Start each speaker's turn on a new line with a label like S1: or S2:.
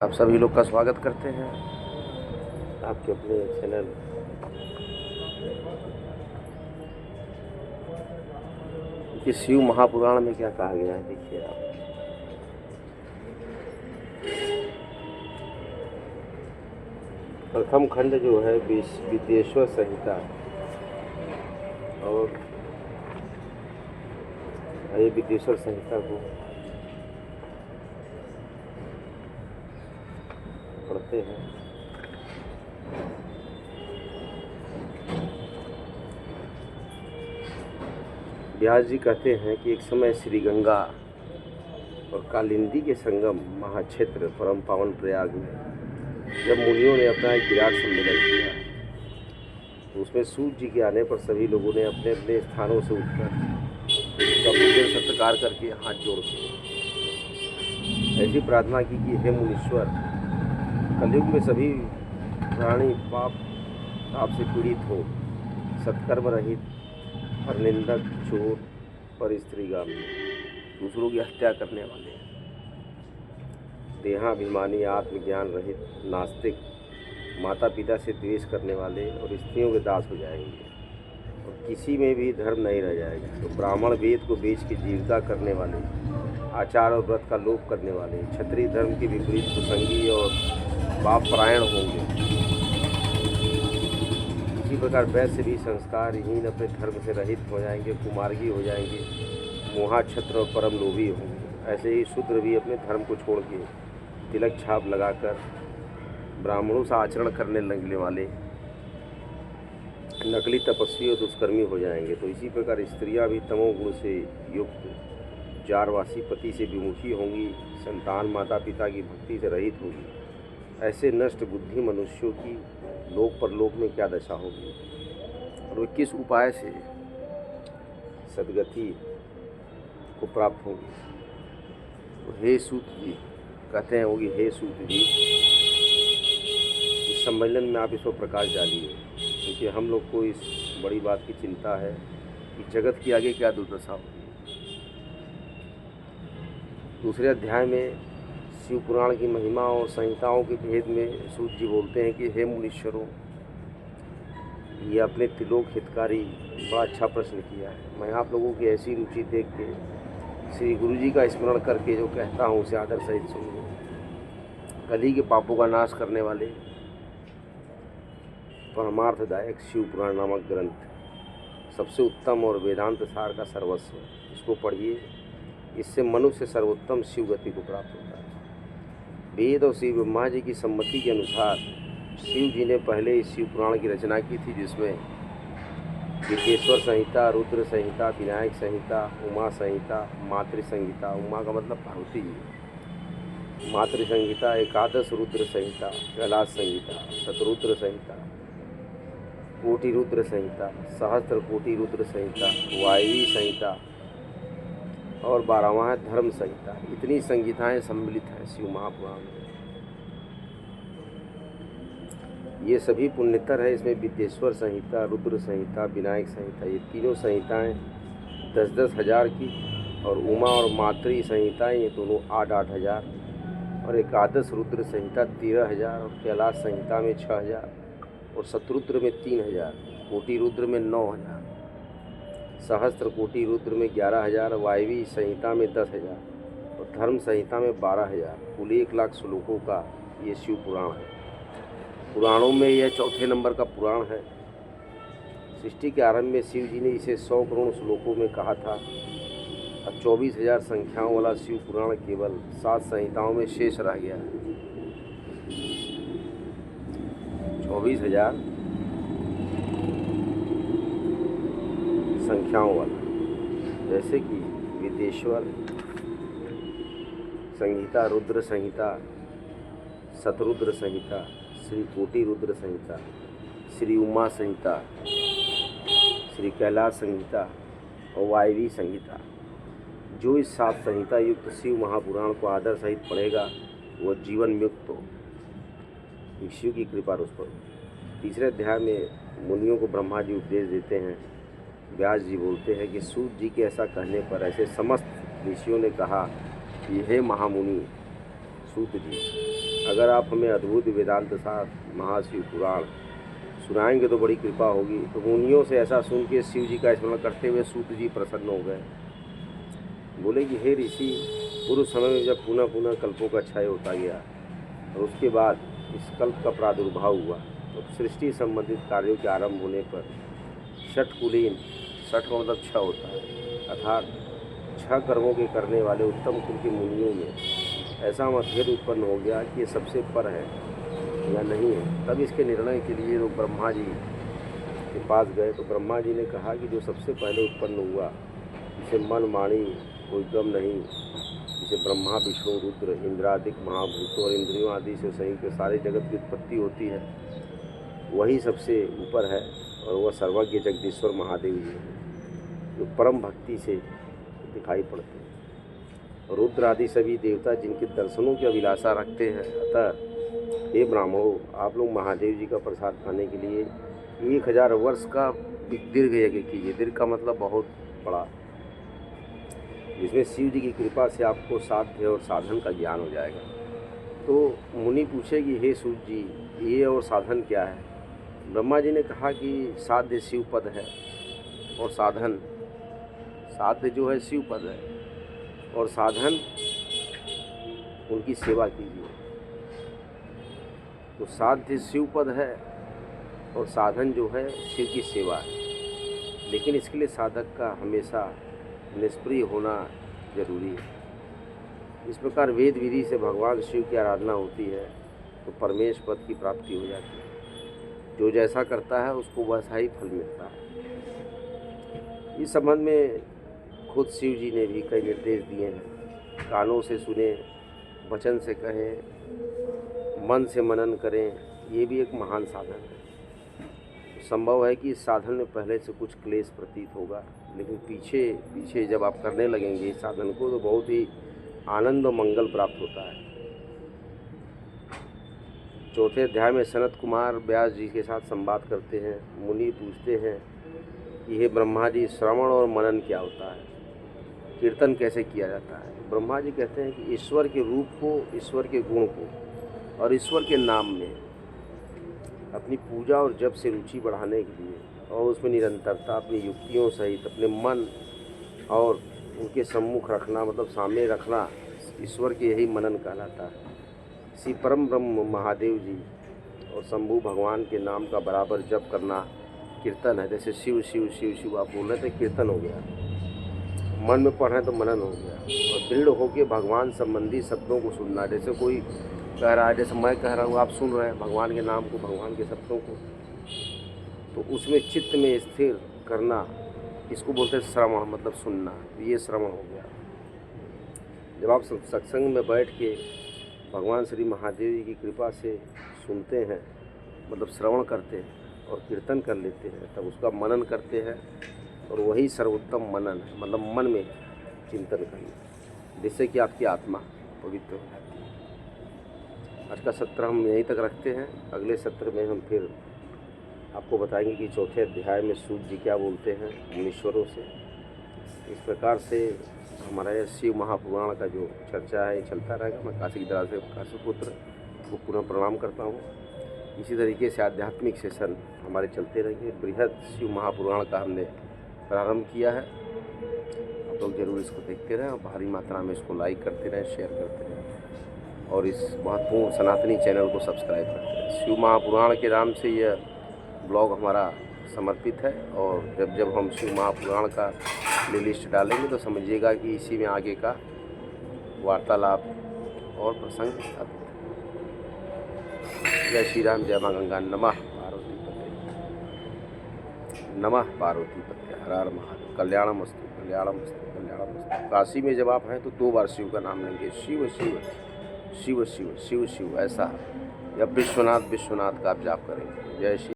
S1: आप सभी लोग का स्वागत करते हैं आपके अपने चैनल कि शिव महापुराण में क्या कहा गया है। देखिए आप, प्रथम खंड जो है विदेश्वर संहिता और ये विदेश्वर संहिता को पढ़ते हैं। व्यास जी कहते हैं कि एक समय श्री गंगा और कालिंदी के संगम महाक्षेत्र परम पावन प्रयाग में जब मुनियों ने अपना एक विराट सम्मेलन किया तो उसमें सूर्य जी के आने पर सभी लोगों ने अपने अपने स्थानों से उठकर उसका पूजन सत्कार करके हाथ जोड़ के ऐसी प्रार्थना की कि हे मुनीश्वर, कलयुग में सभी प्राणी पाप से पीड़ित हो, सत्कर्म रहित, परनिंदक, चोर, पर स्त्रीगामी, दूसरों की हत्या करने वाले, देहाभिमानी, आत्मज्ञान रहित, नास्तिक, माता पिता से द्वेष करने वाले और स्त्रियों के दास हो जाएंगे और किसी में भी धर्म नहीं रह जाएगा। तो ब्राह्मण वेद को बेच के जीविका करने वाले, आचार और व्रत का लोप करने वाले, क्षत्रिय धर्म के विपरीत कुसंगी और पाप परायण होंगे। इसी प्रकार वैश्य भी संस्कारहीन अपने धर्म से रहित हो जाएंगे, कुमार्गी हो जाएंगे, मोहाक्षत्र और परम लोभी होंगे। ऐसे ही शूद्र भी अपने धर्म को छोड़ के तिलक छाप लगाकर ब्राह्मणों से आचरण करने लगने वाले नकली तपस्वी और दुष्कर्मी हो जाएंगे। तो इसी प्रकार स्त्रियां भी तमोगुण से युक्त जारवासी पति से विमुखी होंगी, संतान माता पिता की भक्ति से रहित होगी। ऐसे नष्ट बुद्धि मनुष्यों की लोक परलोक में क्या दशा होगी और वे किस उपाय से सदगति को प्राप्त होगी। तो हे सूत जी कहते हैं होगी, हे सूत जी, इस सम्मेलन में आप इस पर प्रकाश डालिए, क्योंकि हम लोग को इस बड़ी बात की चिंता है कि जगत की आगे क्या दुर्दशा होगी। दूसरे अध्याय में शिव पुराण की महिमा और संहिताओं के भेद में सूत जी बोलते हैं कि हे मुनीश्वरों, ये अपने त्रिलोक हितकारी बड़ा अच्छा प्रश्न किया है। मैं आप लोगों की ऐसी रुचि देख के श्री गुरु जी का स्मरण करके जो कहता हूँ उसे आदर सहित सुनिए। कली के पापों का नाश करने वाले परमार्थदायक शिव पुराण नामक ग्रंथ सबसे उत्तम और वेदांत सार का सर्वस्व, इसको पढ़िए। इससे मनुष्य सर्वोत्तम शिव गति को प्राप्त होता है। वेद और श्री ब्रह्मा जी की सम्मति के अनुसार शिव जी ने पहले इस शिव पुराण की रचना की थी, जिसमें विदेश्वर संहिता, रुद्र संहिता, विनायक संहिता, उमा संहिता, मातृ संहिता, उमा का मतलब पार्वती जी, मातृ संहिता, एकादश रुद्र संहिता, कैलाश संहिता, शतरुद्र संहिता, कोटि रुद्र संहिता, सहस्त्र कोटि रुद्र संहिता, वायवी संहिता और 12वां धर्म संहिता, इतनी संहिताएं सम्मिलित हैं शिव महापुराण में। ये सभी पुण्यतर है। इसमें विदेश्वर संहिता, रुद्र संहिता, विनायक संहिता, ये तीनों संहिताएं 10-10 हज़ार की, और उमा और मातृ संहिताएं ये दोनों 8-8 हज़ार, और एकादश रुद्र संहिता 13,000, और कैलाश संहिता में 6,000, और शतरुद्र में 3,000, कोटि रुद्र में 9,000, सहस्त्र कोटि रुद्र में 11,000, वायवी संहिता में 10,000 और धर्म संहिता में 12,000। कुल 1 लाख श्लोकों का ये शिव पुराण है। पुराणों में यह चौथे नंबर का पुराण है। सृष्टि के आरंभ में शिव जी ने इसे 100 करोड़ श्लोकों में कहा था। अब 24,000 संख्याओं वाला शिव पुराण केवल 7 संहिताओं में शेष रह गया है। 24,000 संख्याओं वाला, जैसे कि विदेश्वर संहिता, रुद्र संहिता, शतरुद्र संहिता, श्री कोटि रुद्र संहिता, श्री उमा संहिता, श्री कैलाश संहिता और वायवी संहिता। जो इस 7 संहिता युक्त शिव महापुराण को आदर सहित पढ़ेगा वह जीवन मुक्त हो, शिव की कृपा उस पर। तीसरे अध्याय में मुनियों को ब्रह्मा जी उपदेश देते हैं। व्यास जी बोलते हैं कि सूत जी के ऐसा कहने पर ऐसे समस्त ऋषियों ने कहा कि हे महामुनि, सूत जी, अगर आप हमें अद्भुत वेदांत साथ महाशिव पुराण सुनाएंगे तो बड़ी कृपा होगी। तो मुनियों से ऐसा सुन के शिव जी का स्मरण करते हुए सूत जी प्रसन्न हो गए। बोले कि हे ऋषि, पूर्व समय में जब पुनः पुनः कल्पों का क्षय होता गया और उसके बाद इस कल्प का प्रादुर्भाव हुआ, तो सृष्टि संबंधित कार्यों के आरंभ होने पर षटकुलीन, षट का मतलब छह होता है, अर्थात छह कर्मों के करने वाले उत्तम कुल के मुनियों में ऐसा मतभेद उत्पन्न हो गया कि ये सबसे पर है या नहीं है। तब इसके निर्णय के लिए लोग ब्रह्मा जी के पास गए। तो ब्रह्मा जी ने कहा कि जो सबसे पहले उत्पन्न हुआ, जिसे मन वाणी कोई गम नहीं, जिसे ब्रह्मा विष्णु रुद्र इंद्रादिक महाभूतों और इंद्रियों आदि से संयुक्त सारे जगत की उत्पत्ति होती है, वही सबसे ऊपर है और वह सर्वज्ञ जगदीश्वर महादेव जी हैं, जो परम भक्ति से दिखाई पड़ते हैं। रुद्र आदि सभी देवता जिनके दर्शनों की अभिलाषा रखते हैं। अतः हे ब्राह्मणों, आप लोग महादेव जी का प्रसाद खाने के लिए 1000 वर्ष का दीर्घ यज्ञ कीजिए। दीर्घ का मतलब बहुत बड़ा, जिसमें शिव जी की कृपा से आपको साध्य और साधन का ज्ञान हो जाएगा। तो मुनि पूछे कि हे सूत जी, ये और साधन क्या है? ब्रह्मा जी ने कहा कि साध्य शिव पद है और साधन, साध्य जो है शिव पद है और साधन उनकी सेवा कीजिए। तो साध्य शिव पद है और साधन जो है शिव की सेवा है, लेकिन इसके लिए साधक का हमेशा निष्क्रिय होना जरूरी है। इस प्रकार वेद विधि से भगवान शिव की आराधना होती है तो परमेश पद की प्राप्ति हो जाती है। जो जैसा करता है उसको वैसा ही फल मिलता है। इस संबंध में खुद शिव जी ने भी कई निर्देश दिए हैं। कानों से सुने, वचन से कहें, मन से मनन करें, ये भी एक महान साधन है। संभव है कि इस साधन में पहले से कुछ क्लेश प्रतीत होगा, लेकिन पीछे पीछे जब आप करने लगेंगे इस साधन को तो बहुत ही आनंद और मंगल प्राप्त होता है। चौथे अध्याय में सनत कुमार व्यास जी के साथ संवाद करते हैं। मुनि पूछते हैं कि हे ब्रह्मा जी, श्रवण और मनन क्या होता है, कीर्तन कैसे किया जाता है? ब्रह्मा जी कहते हैं कि ईश्वर के रूप को, ईश्वर के गुण को और ईश्वर के नाम में अपनी पूजा और जप से रुचि बढ़ाने के लिए और उसमें निरंतरता अपनी युक्तियों सहित अपने मन और उनके सम्मुख रखना, मतलब सामने रखना, ईश्वर के यही मनन कहलाता है। इसी परम ब्रह्म महादेव जी और शंभु भगवान के नाम का बराबर जप करना कीर्तन है। जैसे शिव शिव शिव शिव आप बोल रहे थे, कीर्तन हो गया। मन में पढ़ रहे तो मनन हो गया। और दृढ़ होकर भगवान संबंधी शब्दों को सुनना, जैसे कोई कह रहा है, जैसे मैं कह रहा हूँ, आप सुन रहे हैं भगवान के नाम को, भगवान के शब्दों को, तो उसमें चित्त में स्थिर करना, इसको बोलते हैं श्रवण, मतलब सुनना। ये श्रवण हो गया। जब आप सत्संग में बैठ के भगवान श्री महादेव जी की कृपा से सुनते हैं, मतलब श्रवण करते हैं और कीर्तन कर लेते हैं, तब उसका मनन करते हैं और वही सर्वोत्तम मनन है, मतलब मन में चिंतन करना, जिससे कि आपकी आत्मा पवित्र हो जाती है। आज का सत्र हम यहीं तक रखते हैं। अगले सत्र में हम फिर आपको बताएंगे कि चौथे अध्याय में सूत जी क्या बोलते हैं मुनीश्वरों से। इस प्रकार से हमारा यह शिव महापुराण का जो चर्चा है चलता रहेगा। मैं काशी दरा से काशीपुत्र को पुनः प्रणाम करता हूँ। इसी तरीके से आध्यात्मिक सेशन हमारे चलते रहेंगे। बृहद शिव महापुराण का हमने प्रारंभ किया है। आप लोग जरूर इसको देखते रहें और भारी मात्रा में इसको लाइक करते रहें, शेयर करते रहें और इस महत्वपूर्ण सनातनी चैनल को सब्सक्राइब करते रहें। शिव महापुराण के नाम से यह ब्लॉग हमारा समर्पित है और जब जब हम शिव महापुराण का प्लेलिस्ट डालेंगे तो समझिएगा कि इसी में आगे का वार्तालाप और प्रसंग अब। जय श्री राम, जय माँ गंगा, नमः पार्वती पते, नमः पार्वती पते, हर हर महादेव, कल्याणमस्तु कल्याणमस्तु कल्याणमस्तु। काशी में जब आप हैं तो 2 बार शिव का नाम लेंगे, शिव शिव शिव शिव शिव शिव, ऐसा या विश्वनाथ विश्वनाथ का आप जाप करेंगे। जय श्री